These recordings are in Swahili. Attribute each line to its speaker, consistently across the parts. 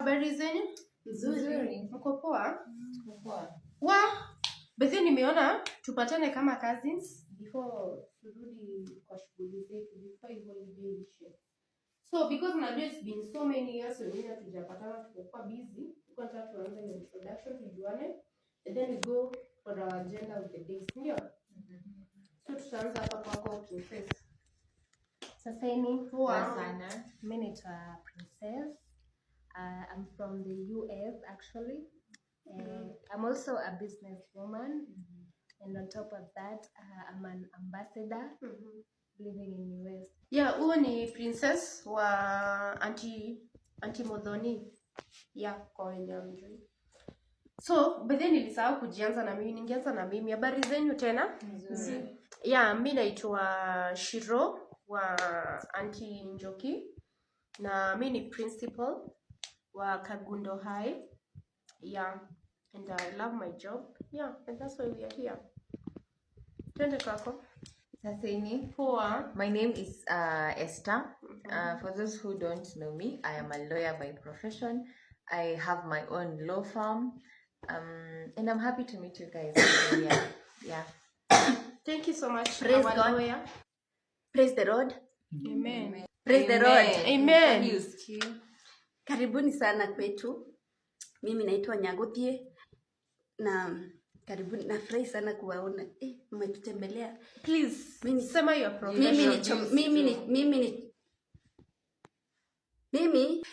Speaker 1: habari zenu?
Speaker 2: Nzuri.
Speaker 1: Mko poa?
Speaker 2: Poa.
Speaker 1: Basi nimeona tupatane kama cousins before turudi kwa shughuli zetu before hii holiday ishe. So because unajua it's been so many years wengine hatujapatana, tuko busy. Tuko nataka tuanze na introduction tujuane and then we go for our agenda of the day. Ndio? So tutaanza hapa kwako Princess.
Speaker 3: Sasa ni
Speaker 1: Poa
Speaker 3: sana. Mimi naitwa Princess. I'm from the US actually. I'm also a businesswoman. And on top of that, I'm an ambassador living in US.
Speaker 1: Yeah, huo ni Princess wa Auntie Modhoni. Yeah, kwa wenye mjui. So, bedhe nilisahau kujianza na mimi, ningeanza na mimi. Habari zenu tena?
Speaker 2: Nzuri.
Speaker 1: Yeah, mimi naitwa Shiro wa Auntie Njoki. Na mimi ni principal wa Kagundo High. Yeah, and I love my job. Yeah, and that's why we are here. Twende kwako.
Speaker 2: Sasa
Speaker 1: Poa.
Speaker 2: my name is Esther. For those who don't know me, I am a lawyer by profession. I have my own law firm. And I'm happy to meet you guys. Yeah.
Speaker 1: Thank you so much.
Speaker 4: Praise
Speaker 1: our
Speaker 4: God.
Speaker 1: lawyer.
Speaker 4: Praise the Lord.
Speaker 1: Amen.
Speaker 4: Praise the Lord.
Speaker 1: Amen.
Speaker 4: Karibuni sana kwetu. Mimi naitwa Nyagothie na karibuni, nafurahi sana kuwaona. Mmetutembelea.
Speaker 1: Please,
Speaker 4: Mimi
Speaker 1: sema your profession.
Speaker 4: Mimi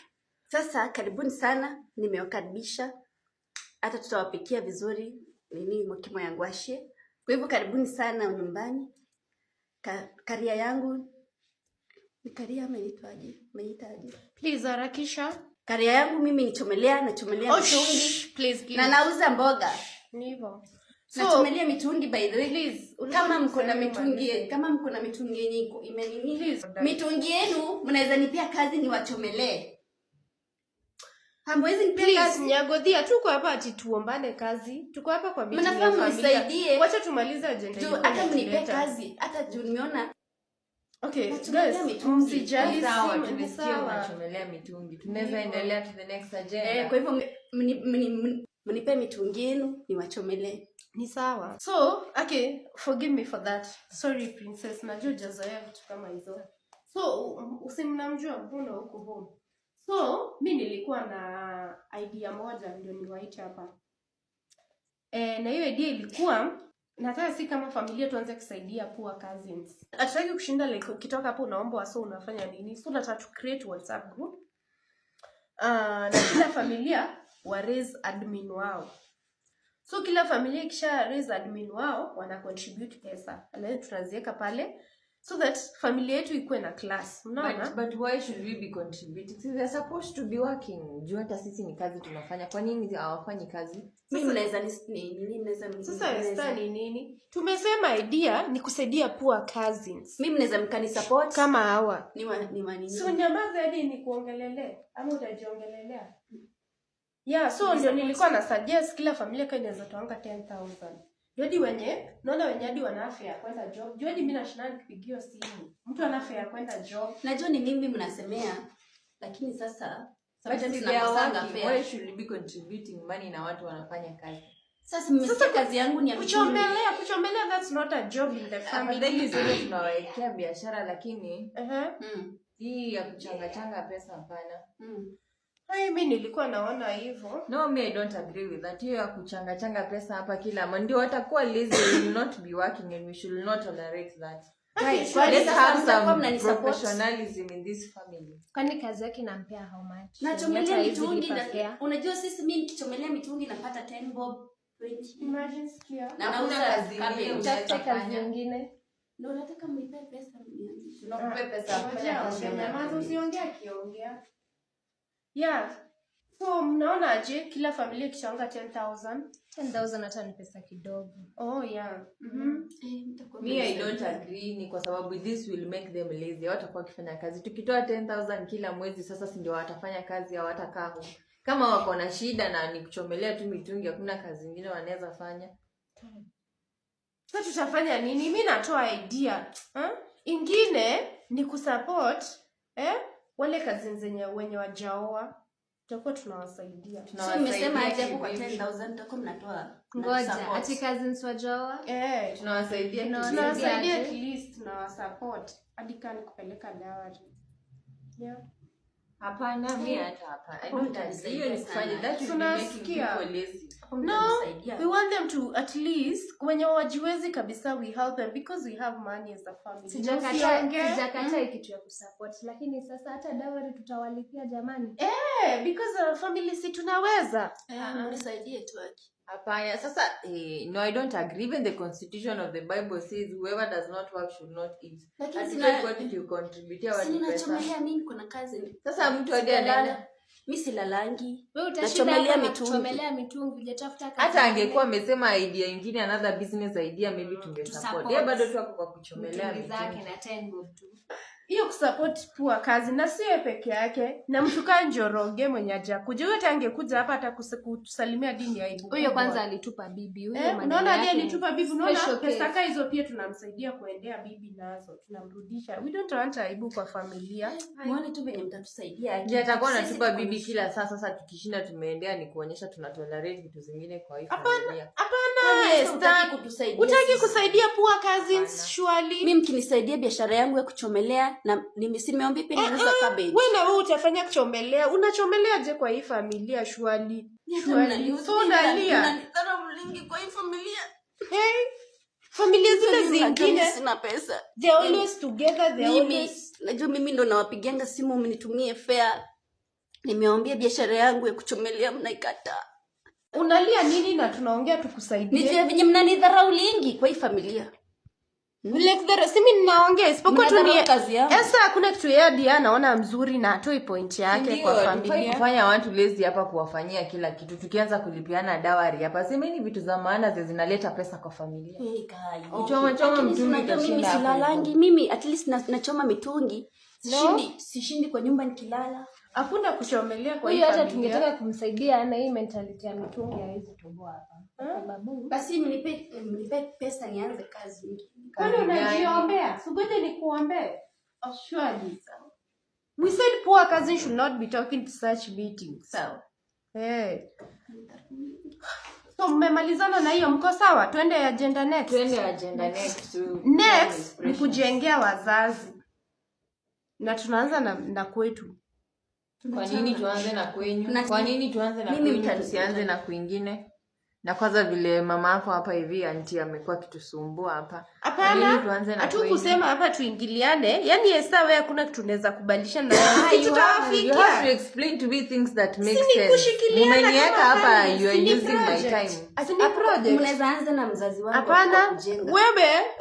Speaker 4: sasa karibuni sana, nimewakaribisha. Hata tutawapikia vizuri mokimo ya ngwashie. Kwa hivyo karibuni sana nyumbani. Karia yangu ni karia amenitwaje? Umeitaje?
Speaker 1: Please harakisha.
Speaker 4: Karia yangu mimi nachomelea mitungi.
Speaker 1: Please.
Speaker 4: Na nauza mboga.
Speaker 1: Ni hivyo.
Speaker 4: Nachomelea mitungi by the way.
Speaker 1: Please,
Speaker 4: Kama mko na mitungi yenye imenini, mitungi yenu mnaweza nipea kazi niwachomelee. Hamwezi nipea kazi.
Speaker 1: Nyagothia, tuko hapa ati tuombane kazi. Tuko hapa kwa meeting ya familia.
Speaker 4: Mnafaa mnisaidie.
Speaker 1: Wacha tumalize agenda
Speaker 4: yetu. Hata mnipe kazi. Hata juu nimeona.
Speaker 1: Okay, guys, msijali
Speaker 2: sawa, tumesikia unachomelea mitungi. Tunaweza endelea to the next agenda.
Speaker 4: Kwa hivyo mnipe mitungi yenu niwachomelee.
Speaker 1: Ni sawa. So, okay, forgive me for that. Sorry Princess, najua hujazoea vitu kama hizo. So, usimnamjua mbona huko home. So, mimi nilikuwa na idea moja ndio niwaite hapa. Na hiyo idea ilikuwa nataka si kama familia tuanze kusaidia poor cousins. Hatutaki kushinda like ukitoka hapo unaomba waso unafanya nini. So, nataka to create WhatsApp group. Na kila familia wa raise admin wao. So kila familia ikisha raise admin wao wana contribute pesa. Alafu tunaziweka pale so that familia yetu ikuwe na class. Unaona?
Speaker 2: But why should we be contributing? See, they're supposed to be working. Juu hata sisi ni kazi tunafanya. Kwa nini hawafanyi kazi?
Speaker 4: Mimi mnaweza
Speaker 1: Sasa Esther ni nini? Tumesema idea ni kusaidia poor cousins.
Speaker 4: Mimi mnaweza mkani support
Speaker 1: kama hawa.
Speaker 4: Ni nini?
Speaker 1: So nyamaza hadi ni kuongelelea ama utajiongelelea? Yeah, so ndio nilikuwa na suggest kila familia kwa inaweza toanga 10,000. Jodi wenye, naona wenye hadi wana afya ya kwenda job. Jodi mimi nashinda nikipigiwa simu. Mtu ana afya ya kwenda job.
Speaker 4: Najua ni mimi mnasemea, lakini sasa
Speaker 2: tunapasanga fair. Why should we be contributing money na watu wanafanya kazi?
Speaker 4: Sasa kazi yangu ni ya
Speaker 1: kuchomelea, that's not a job in the family.
Speaker 2: Then sisi tunawekea biashara lakini hii ya kuchanga pesa hapana.
Speaker 1: Mimi nilikuwa naona hivyo.
Speaker 2: No, I don't agree with that. Hiyo ya kuchanga pesa hapa kila ndio watakuwa lazy, will not be working and we should not tolerate that.
Speaker 4: Guys,
Speaker 2: let's have some professionalism in this family.
Speaker 3: Kwani kazi yake inampea how much?
Speaker 4: Nachomelea mitungi na unajua sisi mimi nikichomelea mitungi napata 10 bob 20.
Speaker 1: Imagine sikia.
Speaker 4: Na nauza kazi
Speaker 3: nyingine.
Speaker 4: Ndio nataka mnipe pesa mnianze.
Speaker 2: Tunakupe pesa kufanya kazi.
Speaker 1: Nyamaza usiongea kiongea. Yeah. So mnaona aje kila familia kishaanga 10,000
Speaker 3: hata ni pesa kidogo.
Speaker 1: Oh yeah.
Speaker 2: Me I don't agree, ni kwa sababu this will make them lazy. Watakuwa wakifanya kazi. Tukitoa 10,000 kila mwezi sasa si ndio watafanya kazi au watakaa huko. Kama wako na shida na ni kuchomelea tu mitungi hakuna kazi nyingine wanaweza fanya.
Speaker 1: Sasa tutafanya nini? Mimi natoa idea. Ingine ni kusupport wale cousins wenye wajaoa. tutakuwa tunawasaidia.
Speaker 4: So umesema aje hapo kwa 10,000 tutakuwa mnatoa.
Speaker 3: Ngoja, ati cousins wajoa?
Speaker 1: Tunawasaidia at least tunawasupport hadi kama kupeleka dawari. Yeah.
Speaker 2: Hapana, mimi hata hapa. I don't agree. Hiyo ni kufanya that is making people lazy.
Speaker 1: No, we want them to at least wenye wajiwezi kabisa we help them because we have money as a family.
Speaker 3: Sijakataa kitu ya kusupport, lakini sasa hata dawari tutawalipia jamani.
Speaker 1: Because our family si tunaweza.
Speaker 4: Mnisaidie tu aki.
Speaker 2: Hapana, sasa no, I don't agree. Even the constitution of the Bible says whoever does not work should not eat. Lakini what you contribute watu pesa.
Speaker 4: Ninachomelea mimi kuna kazi.
Speaker 2: Sasa mtu hadi analala.
Speaker 4: Mimi silalangi.
Speaker 3: Wewe utashinda mitungi hujatafuta kazi.
Speaker 2: Hata angekuwa amesema idea nyingine another business idea maybe tungesupport. Yeye bado tu ako kwa kuchomelea
Speaker 3: zake na 10 bob tu.
Speaker 1: Hiyo kusupport pua kazi na sio peke yake na mtu kama Njoroge mwenye haja kuja yote angekuja hapa hata kusalimia dini ya aibu.
Speaker 3: Huyo kwanza alitupa bibi huyo maneno.
Speaker 1: Unaona ndiye alitupa bibi, unaona pesa kama hizo pia tunamsaidia kuendea bibi nazo tunamrudisha. We don't want aibu kwa familia.
Speaker 4: Muone tu venye mtatusaidia.
Speaker 2: Je, atakuwa anatupa bibi kila saa. Sasa tukishinda tumeendea ni kuonyesha tunatolerate vitu zingine kwa hii familia.
Speaker 1: Hapana, utaki kusaidia pua cousins surely.
Speaker 4: Mimi mkinisaidia biashara yangu ya kuchomelea na nimeomba pia niuza cabbage.
Speaker 1: Wewe na wewe utafanya kuchomelea. Unachomelea je kwa hii familia surely?
Speaker 4: So unalia. Nitara mlingi kwa hii familia.
Speaker 1: Familia zile zingine
Speaker 4: sina pesa.
Speaker 1: They always together, they always.
Speaker 4: Najua mimi ndo nawapigianga simu mnitumie fare. Nimeombea biashara yangu ya kuchomelea mnaikataa.
Speaker 1: Unalia nini na tunaongea tukusaidie?
Speaker 4: Ni venye mnanidharau lingi kwa hii familia.
Speaker 1: Simi ninaongea isipokuwa tu ni
Speaker 4: kazi yangu.
Speaker 1: Esa hakuna kitu yeye dia anaona mzuri na atoi point yake kwa familia.
Speaker 2: Kufanya watu lazy hapa kuwafanyia kila kitu. Tukianza kulipiana dawari hapa. Sema ni vitu za maana zinaleta pesa kwa familia. Choma mtungi
Speaker 4: mimi silalangi. Mimi at least nachoma mitungi. Sishindi kwa nyumba nikilala.
Speaker 1: Hakuna kuchomelea kwa hii
Speaker 3: familia. Hata tungetaka kumsaidia ana hii mentality ya mitungi haizi toboa hapa.
Speaker 4: Sababu basi mnipe pesa nianze kazi nyingine.
Speaker 1: Kwani unajiombea? Subiri nikuombee. Surely. We said poor cousins should not be talking to such meetings.
Speaker 4: Sawa.
Speaker 1: So mmemalizana na hiyo, mko sawa? Twende agenda next. Next ni kujengea wazazi. Na tunaanza na kwetu.
Speaker 2: Kwa nini tuanze na kwenyu? Kwa nini tuanze na kwenyu tusianze na kwingine? Na kwanza vile mama yako hapa hivi auntie amekuwa kitusumbua hapa.
Speaker 1: Hapana. Hatukusema hapa tuingiliane. Yaani Esther wewe hakuna kitu tunaweza kubadilishana na sisi tutawafikia.
Speaker 2: You have to explain to me things that make sense. Umeniweka hapa you are using my time.
Speaker 1: A project.
Speaker 4: Mnaweza anza na mzazi wangu.
Speaker 1: Hapana.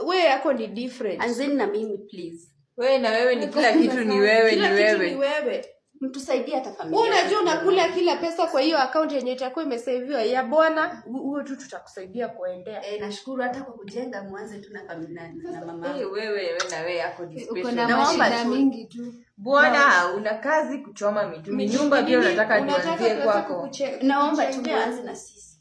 Speaker 1: Wewe yako ni different.
Speaker 4: Anzeni na mimi please.
Speaker 2: Wewe na wewe ni kila kitu ni wewe
Speaker 1: ni wewe.
Speaker 4: Mtusaidie hata familia.
Speaker 1: Unajua unakula kila pesa kwa hiyo account yenye itakuwa imesaviwa ya bwana, huo tu tutakusaidia kuendea.
Speaker 4: Nashukuru hata kwa kujenga mwanze tu na familia na mama.
Speaker 2: Wewe na wewe yako discretion.
Speaker 3: Uko na shida mingi tu.
Speaker 2: Bwana una kazi kuchoma mitungi. Nyumba pia unataka nianzie kwako.
Speaker 4: Naomba tu mwanze na sisi.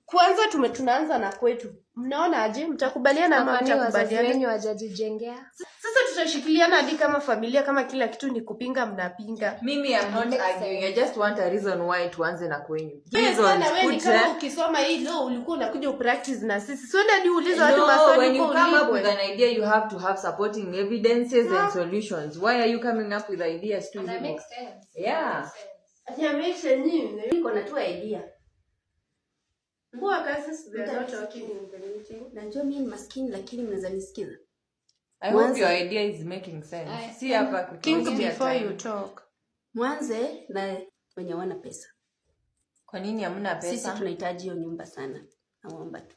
Speaker 1: Kwanza tunaanza na kwetu. Mnaona aje? Mtakubaliana ama mtakubaliana?
Speaker 3: Wenyewe wajajijengea.
Speaker 1: Sasa tutashikiliana hadi kama familia, kama kila kitu ni kupinga mnapinga.
Speaker 2: Mimi I'm not arguing. I just want a reason why tuanze na kwenyu.
Speaker 1: Wewe ni kama ukisoma hii law ulikuwa unakuja practice na sisi. Sio ndio uliza watu maswali
Speaker 2: when you come up with an idea you have to have supporting evidences and solutions. Why are you coming up with ideas too?
Speaker 3: That makes sense.
Speaker 2: Yeah.
Speaker 1: Anyamesha nini?
Speaker 4: Niko na tu idea.
Speaker 1: Kwa kazi they are not talking in the meeting.
Speaker 4: Najua mimi ni maskini lakini mnaweza nisikiza.
Speaker 2: I hope your idea is making sense. See hapa
Speaker 1: think before you talk.
Speaker 4: Mwanze na wenye wana pesa.
Speaker 2: Kwa nini hamna pesa?
Speaker 4: Sisi tunahitaji hiyo nyumba sana. Naomba tu.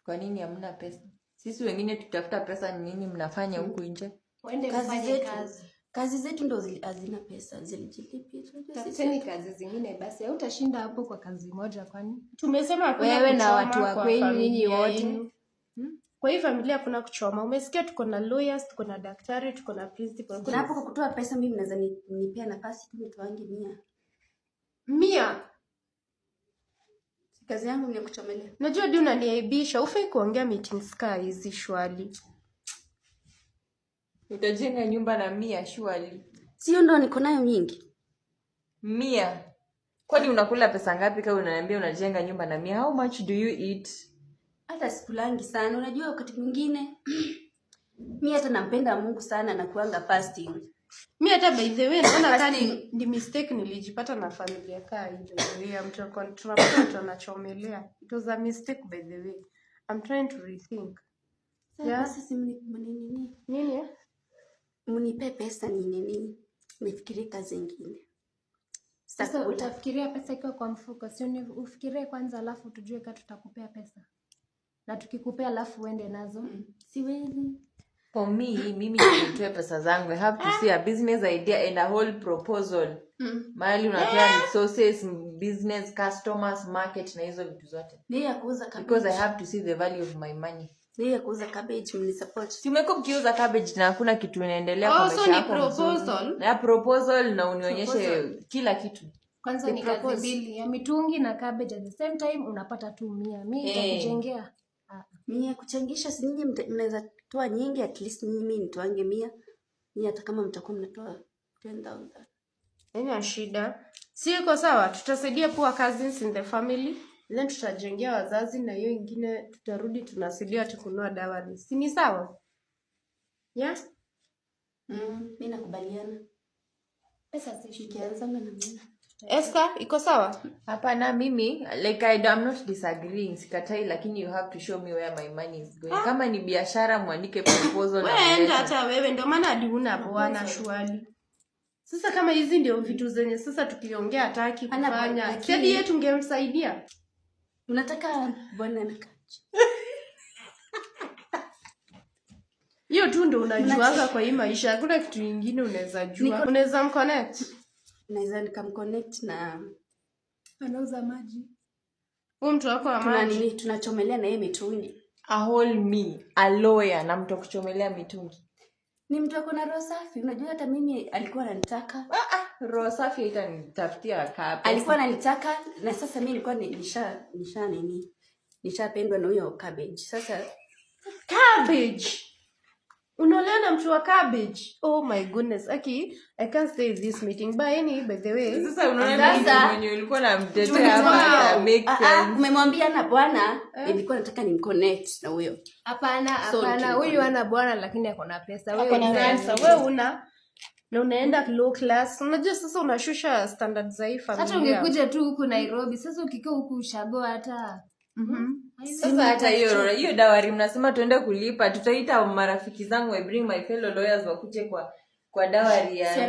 Speaker 2: Kwa nini hamna pesa? Sisi wengine tutafuta pesa, nini mnafanya huku nje?
Speaker 3: Waende kufanya kazi.
Speaker 4: Kazi zetu ndo hazina pesa, zilijilipi.
Speaker 3: Tafuteni kazi zingine basi. Au utashinda hapo kwa kazi moja kwani?
Speaker 1: Tumesema
Speaker 3: wewe na watu wa kwenu nyinyi wote.
Speaker 1: Kwa hii familia kuna kuchoma. Umesikia tuko na lawyers, tuko na daktari, tuko na principal.
Speaker 4: Kuna hapo kwa kutoa pesa mimi naweza nipea nafasi tu mtoange
Speaker 1: 100.
Speaker 4: Kazi yangu ni kuchomelea.
Speaker 1: Najua ndio unaniaibisha. Ufai kuongea meetings kaa hizi shwali.
Speaker 2: Utajenga nyumba na 100 shwali.
Speaker 4: Sio ndo niko nayo nyingi.
Speaker 2: 100. Kwani unakula pesa ngapi kama unaniambia unajenga nyumba na 100? How much do you eat?
Speaker 4: Hata sikulangi sana. Unajua wakati mwingine mimi hata nampenda Mungu sana na kuanga fasting.
Speaker 1: Mimi hata by the way naona kani ni mistake nilijipata na familia kaa hiyo. Ya mtu tunapata mtu anachomelea. It was a mistake by the way. I'm trying to rethink.
Speaker 4: Yeah. Sasa nini?
Speaker 1: Nini?
Speaker 4: Mnipe pesa nini? Nifikirie kazi nyingine.
Speaker 3: Sasa utafikiria pesa ikiwa kwa mfuko, sio ni ufikirie kwanza alafu tujue kama tutakupea pesa. Na tukikupea alafu uende nazo.
Speaker 4: Siwezi.
Speaker 2: For me, mimi nitoe pesa zangu. I have to see a business idea and a whole proposal. Mahali unatoa resources, business, customers, market na hizo vitu zote.
Speaker 4: Ni ya kuuza cabbage.
Speaker 2: Because I have to see the value of my money.
Speaker 4: Ni ya kuuza cabbage, mnisupport.
Speaker 2: Si umekuwa ukiuza cabbage na hakuna kitu inaendelea kwa maisha yako.
Speaker 1: Proposal.
Speaker 2: Na proposal na unionyeshe kila kitu.
Speaker 3: Kwanza ni kazi mbili ya mitungi na cabbage at the same time unapata tu 100. Mimi nitakujengea.
Speaker 4: Mimi kuchangisha si nyinyi mnaweza toa nyingi, at least mimi nitoange 100. Ni hata kama mtakuwa mnatoa 10,000.
Speaker 1: Haina shida. Si iko sawa, tutasaidia poor cousins in the family. Then tutajengea wazazi na hiyo nyingine tutarudi tunasaidia tukunua dawari. Si ni sawa? Yeah?
Speaker 4: Mimi nakubaliana.
Speaker 3: Pesa si shida.
Speaker 4: Kianza na mimi.
Speaker 1: Esther, iko sawa?
Speaker 2: Hapana, mimi like I'm not disagreeing, sikatai, lakini you have to show me where my money is going. Kama ni biashara muandike proposal na
Speaker 1: wewe enda hata wewe ndio maana hadi una bwana shwali. Sasa kama hizi ndio vitu zenye sasa tukiongea hataki kufanya. Sasa yeye tungemsaidia.
Speaker 4: Unataka bwana nakaje?
Speaker 1: Hiyo tu ndio unajuaga kwa hii maisha. Hakuna kitu kingine unaweza jua. Unaweza mconnect.
Speaker 4: Naweza nikamconnect na
Speaker 3: anauza maji.
Speaker 1: Huyu mtu wako wa maji
Speaker 4: tunachomelea na yeye mitungi.
Speaker 2: A whole me, a lawyer na mtu kuchomelea mitungi.
Speaker 4: Ni mtu wako na roho safi. Unajua hata mimi alikuwa ananitaka.
Speaker 2: Roho safi itanitafutia kapi.
Speaker 4: Alikuwa ananitaka na sasa mimi nilikuwa nishapendwa na huyo cabbage. Sasa
Speaker 1: cabbage. Unaona mtu wa cabbage. Oh my goodness. Aki, I can't stay in this meeting. By the way.
Speaker 2: Sasa unaona mwenye ulikuwa na mtetea hapa make sense.
Speaker 4: Umemwambia na bwana, nilikuwa nataka nimconnect na huyo.
Speaker 3: Hapana, huyu ana bwana lakini ako na pesa.
Speaker 1: Wewe una na unaenda low class. Unajua sasa unashusha standards za hii familia.
Speaker 3: Hata ungekuja tu huku Nairobi. Sasa ukikaa huku ushago hata
Speaker 2: Sasa hata hiyo dawari mnasema tuende kulipa, tutaita marafiki zangu, I bring my fellow lawyers wakuje kwa dawari ya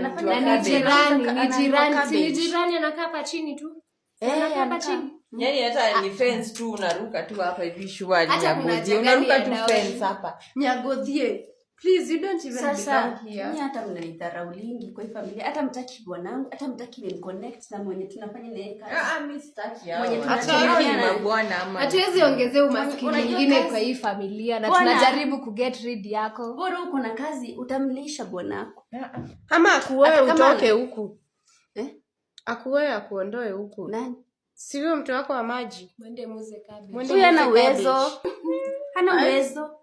Speaker 3: ni jirani anakaa hapa chini tu. Anakaa hapa chini.
Speaker 2: Yaani hata ni fence tu unaruka tu hapa hivi shwari Nyagodhie. Unaruka tu fence hapa.
Speaker 1: Nyagodhie. Please, you don't even belong here.
Speaker 4: Mimi hata mnanidharau lingi kwa familia. Hata mtaki bwanangu, hata mtaki ni connect na mwenye tunafanya naye kazi.
Speaker 2: Mimi sitaki hao.
Speaker 4: Mwenye
Speaker 2: tunafanya na bwana ama.
Speaker 3: Hatuwezi ongezea umaskini mwingine kwa hii familia na tunajaribu ku get rid yako.
Speaker 4: Bora uko na kazi utamlisha bwanako.
Speaker 1: Ama akuoe utoke huku. Akuoe akuondoe huku.
Speaker 4: Nani?
Speaker 1: Si huyo mtu wako wa maji.
Speaker 3: Mwende muze cabbage.
Speaker 4: Huyu ana uwezo.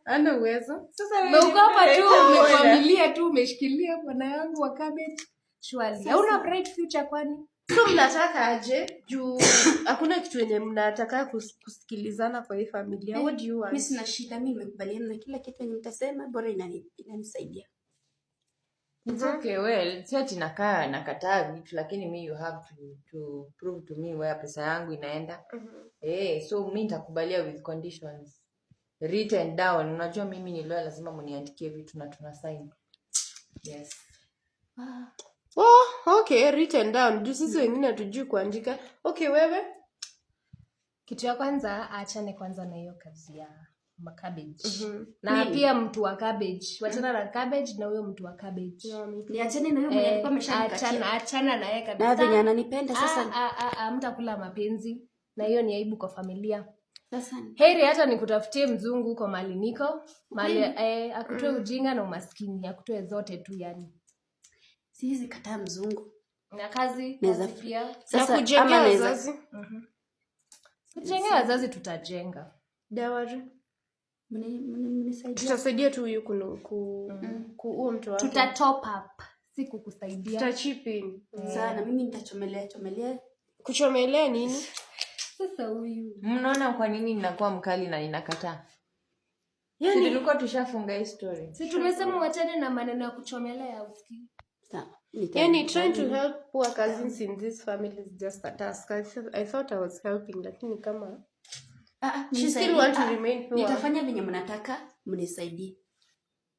Speaker 4: Hana uwezo.
Speaker 3: Sasa wewe uko hapa tu umefamilia tu umeshikilia bwana yangu wa cabbage. Shwali. Hauna bright future kwani?
Speaker 1: So mnataka aje juu hakuna kitu yenye mnataka kusikilizana kwa hii familia. What do you want?
Speaker 4: Mimi sina shida, mimi nimekubaliana na kila kitu yenye mtasema, bora inanisaidia.
Speaker 2: It's okay, well, siati nakataa vitu lakini me you have to prove to me where pesa yangu inaenda. So mimi nitakubalia with conditions written down. Unajua mimi ni lawyer, lazima mniandikie vitu na tuna sign. Yes.
Speaker 1: Okay, written down. Juu sisi wengine hatujui kuandika. Okay, wewe?
Speaker 3: Kitu ya kwanza aachane kwanza na hiyo kazi ya cabbage. Na pia mtu wa cabbage. Wachana na cabbage na huyo mtu wa cabbage.
Speaker 4: Niachane na huyo mwenye alikuwa ameshanikatia.
Speaker 3: Achana na yeye kabisa.
Speaker 4: Na venye ananipenda sasa.
Speaker 3: Mtakula mapenzi na hiyo ni aibu kwa familia.
Speaker 4: Sasa
Speaker 3: heri hata nikutafutie mzungu huko mali niko. Mali akutoe ujinga na umaskini, akutoe zote tu yani.
Speaker 4: Siwezi kataa mzungu.
Speaker 3: Na kazi pia.
Speaker 1: Sasa kujenga wazazi.
Speaker 3: Kujenga wazazi tutajenga.
Speaker 1: Dawari.
Speaker 4: Mnisaidia.
Speaker 1: Tutasaidia tu huyu huo mtu wake.
Speaker 3: Tuta top up. si kukusaidia.
Speaker 1: Tutachipin.
Speaker 4: Sana mimi nitachomelea.
Speaker 1: Kuchomelea nini?
Speaker 3: Sasa huyu.
Speaker 2: Mnaona kwa nini ninakuwa mkali na ninakataa?
Speaker 1: Yaani
Speaker 2: tulikuwa tushafunga hii story.
Speaker 3: Si tumesema wachane na maneno ya kuchomelea usikii.
Speaker 4: Sawa.
Speaker 1: Yani trying to help poor cousins in this family is just a task. I thought I was helping, lakini kama she still want to remain poor.
Speaker 4: Nitafanya venye mnataka mnisaidie.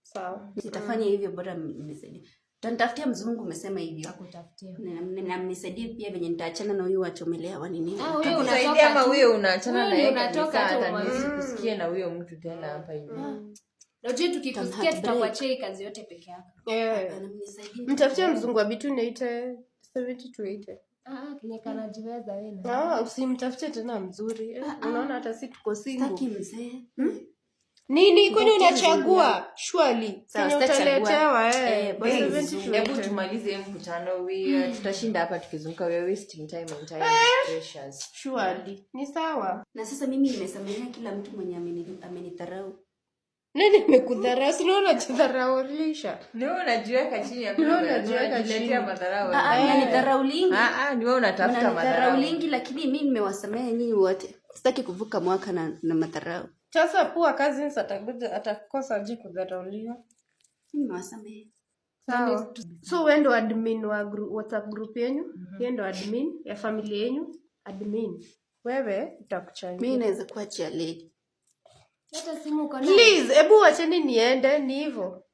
Speaker 1: Sawa.
Speaker 4: Nitafanya hivyo bora mnisaidie. Tanitafutia mzungu umesema hivyo.
Speaker 3: Akutafutia.
Speaker 4: Na mnisaidie pia venye nitaachana na huyo wachomelea wanini.
Speaker 3: Huyo
Speaker 2: unasaidia ama huyo unaachana na yeye.
Speaker 3: Unatoka
Speaker 2: hata nisikusikie na huyo mtu tena hapa hivi.
Speaker 3: Ndio tukikusikia tutakuachia kazi yote peke yako.
Speaker 1: Mtafutia mzungu wa between 70 to 80.
Speaker 3: Kwenye kanajiweza wewe.
Speaker 1: Usimtafute tena mzuri. Unaona hata si tuko single.
Speaker 4: Sitaki mzee.
Speaker 1: Nini kwani unachagua? Surely. Kwenye utaletewa
Speaker 2: hebu tumalize mkutano tutashinda hapa tukizunguka, we are wasting time and time precious.
Speaker 1: Surely. Ni sawa.
Speaker 4: Na sasa mimi nimesamehea kila mtu mwenye amenidharau.
Speaker 1: Nani nimekudharau? Si unaona jidharaulisha.
Speaker 2: Ni wewe unajiweka chini ya mimi unajiletea madharau.
Speaker 4: Yanidharaulingi.
Speaker 2: Ni wewe unatafuta madharau.
Speaker 4: Madharaulingi, lakini mimi nimewasamehe nyinyi wote. Sitaki kuvuka mwaka na madharau.
Speaker 1: Sasa poor cousins atakosa aje kudharauliwa.
Speaker 4: Nimewasamehe.
Speaker 1: Sawa. So wewe ndo admin wa WhatsApp group yenu? Yeye ndo admin ya familia yenu? Admin. Wewe utakuchangia.
Speaker 4: Mimi naweza kuwa chia lady.
Speaker 3: Hata simu uko
Speaker 1: nayo. Please, hebu wacheni niende, ni hivyo.